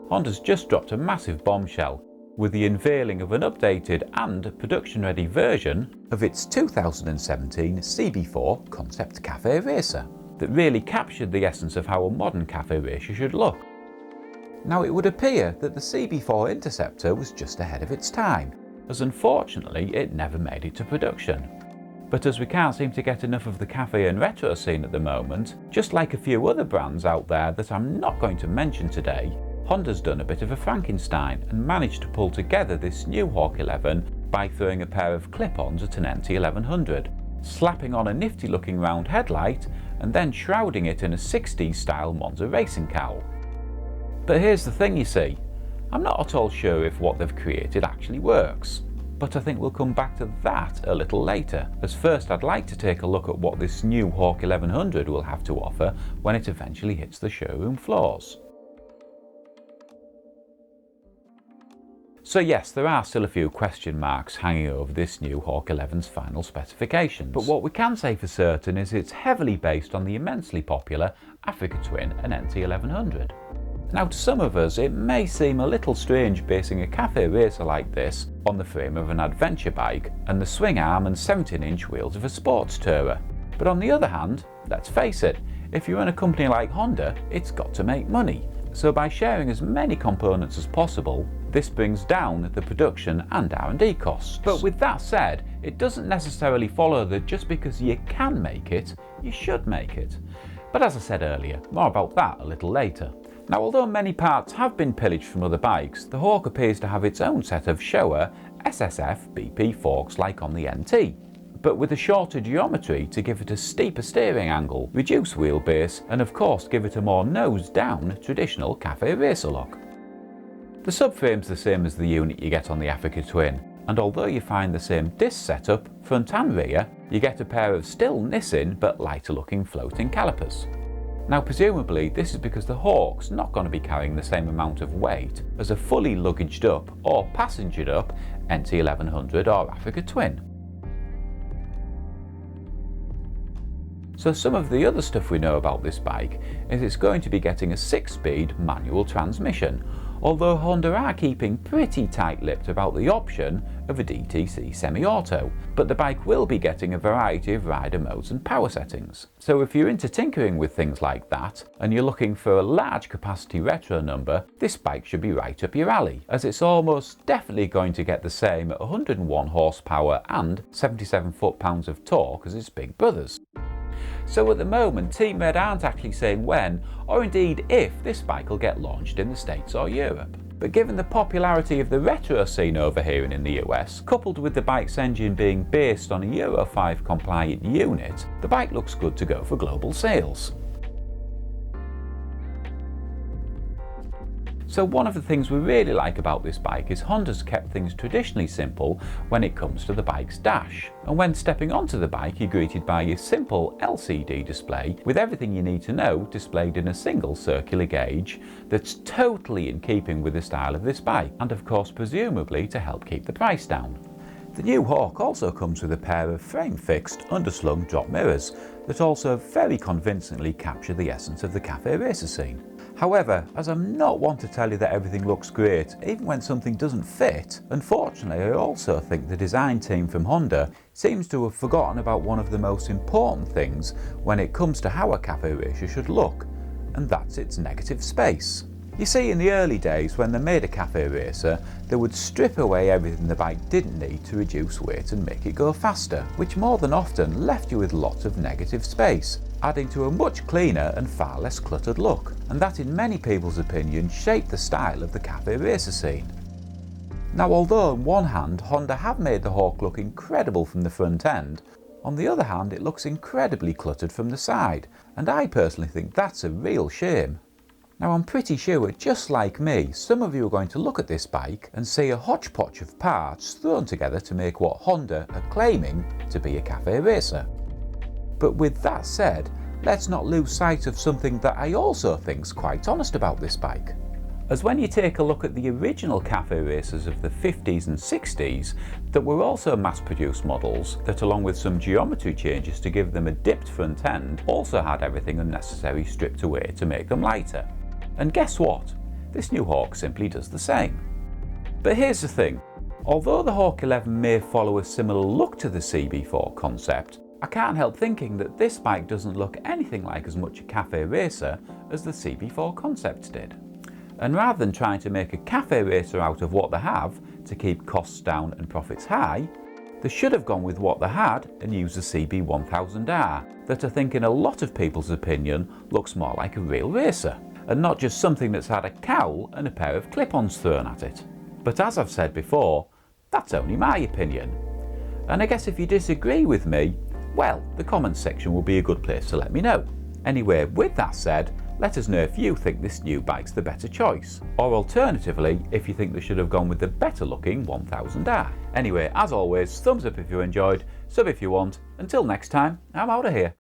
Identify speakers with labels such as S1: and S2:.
S1: Honda's just dropped a massive bombshell with the unveiling of an updated and production-ready version of its 2017 CB4 Concept Cafe Racer that really captured the essence of how a modern cafe racer should look. Now, it would appear that the CB4 Interceptor was just ahead of its time, as unfortunately it never made it to production. But as we can't seem to get enough of the cafe and retro scene at the moment, just like a few other brands out there that I'm not going to mention today, Honda's done a bit of a Frankenstein and managed to pull together this new Hawk 11 by throwing a pair of clip-ons at an NT1100, slapping on a nifty looking round headlight and then shrouding it in a 60s style Monza racing cowl. But here's the thing, you see, I'm not at all sure if what they've created actually works. But I think we'll come back to that a little later, as first I'd like to take a look at what this new Hawk 1100 will have to offer when it eventually hits the showroom floors. So yes, there are still a few question marks hanging over this new Hawk 11's final specifications, but what we can say for certain is it's heavily based on the immensely popular Africa Twin and NT1100. Now, to some of us it may seem a little strange basing a cafe racer like this on the frame of an adventure bike and the swing arm and 17-inch wheels of a sports tourer. But on the other hand, let's face it, if you run a company like Honda, it's got to make money. So by sharing as many components as possible, this brings down the production and R&D costs. But with that said, it doesn't necessarily follow that just because you can make it, you should make it. But as I said earlier, more about that a little later. Now, although many parts have been pillaged from other bikes, the Hawk appears to have its own set of Showa SSF BP forks like on the NT, but with a shorter geometry to give it a steeper steering angle, reduce wheelbase and of course give it a more nose-down traditional cafe racer look. The subframe's the same as the unit you get on the Africa Twin, and although you find the same disc setup, front and rear, you get a pair of still Nissin but lighter looking floating calipers. Now presumably this is because the Hawk's not going to be carrying the same amount of weight as a fully luggaged up or passengered up NT1100 or Africa Twin. So some of the other stuff we know about this bike is it's going to be getting a 6-speed manual transmission, although Honda are keeping pretty tight-lipped about the option of a DTC semi-auto, but the bike will be getting a variety of rider modes and power settings. So if you're into tinkering with things like that, and you're looking for a large capacity retro number, this bike should be right up your alley, as it's almost definitely going to get the same 101 horsepower and 77 foot-pounds of torque as its big brothers. So at the moment, Team Red aren't actually saying when, or indeed if, this bike will get launched in the States or Europe. But given the popularity of the retro scene over here and in the US, coupled with the bike's engine being based on a Euro 5 compliant unit, the bike looks good to go for global sales. So one of the things we really like about this bike is Honda's kept things traditionally simple when it comes to the bike's dash. And when stepping onto the bike, you're greeted by your simple LCD display with everything you need to know displayed in a single circular gauge that's totally in keeping with the style of this bike, and of course presumably to help keep the price down. The new Hawk also comes with a pair of frame-fixed, underslung drop mirrors that also very convincingly capture the essence of the cafe racer scene. However, as I'm not one to tell you that everything looks great, even when something doesn't fit, unfortunately I also think the design team from Honda seems to have forgotten about one of the most important things when it comes to how a cafe racer should look, and that's its negative space. You see, in the early days when they made a cafe racer, they would strip away everything the bike didn't need to reduce weight and make it go faster, which more than often left you with lots of negative space, adding to a much cleaner and far less cluttered look, and that in many people's opinion shaped the style of the cafe racer scene. Now, although on one hand Honda have made the Hawk look incredible from the front end, on the other hand it looks incredibly cluttered from the side, and I personally think that's a real shame. Now, I'm pretty sure, just like me, some of you are going to look at this bike and see a hodgepodge of parts thrown together to make what Honda are claiming to be a cafe racer. But with that said, let's not lose sight of something that I also think's quite honest about this bike. As when you take a look at the original cafe racers of the 50s and 60s that were also mass-produced models that, along with some geometry changes to give them a dipped front end, also had everything unnecessary stripped away to make them lighter. And guess what? this new Hawk simply does the same. But here's the thing, although the Hawk 11 may follow a similar look to the CB4 concept, I can't help thinking that this bike doesn't look anything like as much a cafe racer as the CB4 concept did. And rather than trying to make a cafe racer out of what they have to keep costs down and profits high, they should have gone with what they had and used the CB1000R, that I think in a lot of people's opinion looks more like a real racer, and not just something that's had a cowl and a pair of clip-ons thrown at it. But as I've said before, that's only my opinion. And I guess if you disagree with me, well, the comments section will be a good place to let me know. Anyway, with that said, let us know if you think this new bike's the better choice, or alternatively, if you think they should have gone with the better looking 1000R. Anyway, as always, thumbs up if you enjoyed, sub if you want. Until next time, I'm out of here.